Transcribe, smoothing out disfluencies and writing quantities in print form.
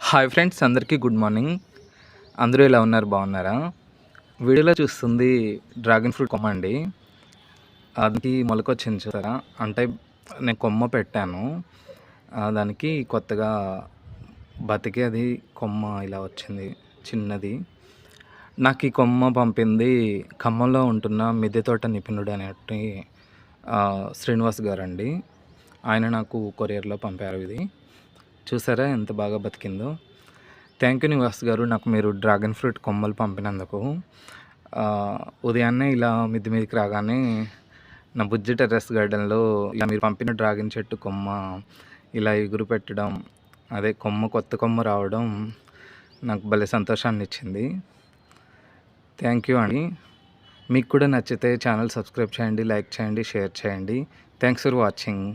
Hi friends, అందరికీ good morning. అందరూ ఎలా ఉన్నారు? బాగున్నారా? వీడియోలో చూస్తుంది డ్రాగన్ ఫ్రూట్ కొమ్మ అండి. దానికి మొలకొచ్చింది చూసారా? అంటే నేను కొమ్మ పెట్టాను, దానికి కొత్తగా బతికి అది కొమ్మ ఇలా వచ్చింది చిన్నది. నాకు ఈ కొమ్మ పంపింది ఖమ్మంలో ఉంటున్న మిద్దె తోట నిపుణుడు అనేటి శ్రీనివాస్ గారండి. ఆయన నాకు కొరియర్లో పంపారు. ఇది చూసారా ఎంత బాగా బతికిందో. థ్యాంక్ యూ నివాస్ గారు, నాకు మీరు డ్రాగన్ ఫ్రూట్ కొమ్మలు పంపినందుకు. ఉదయాన్నే ఇలా మిద్ది మీదకి రాగానే నా బుజ్జి టెర్రస్ గార్డెన్లో ఇలా మీరు పంపిన డ్రాగన్ చెట్టు కొమ్మ ఇలా ఎగురు పెట్టడం, అదే కొత్త కొమ్మ రావడం నాకు భలే సంతోషాన్ని ఇచ్చింది. థ్యాంక్ యూ అండి. మీకు కూడా నచ్చితే ఛానల్ సబ్స్క్రైబ్ చేయండి, లైక్ చేయండి, షేర్ చేయండి. Thanks for watching.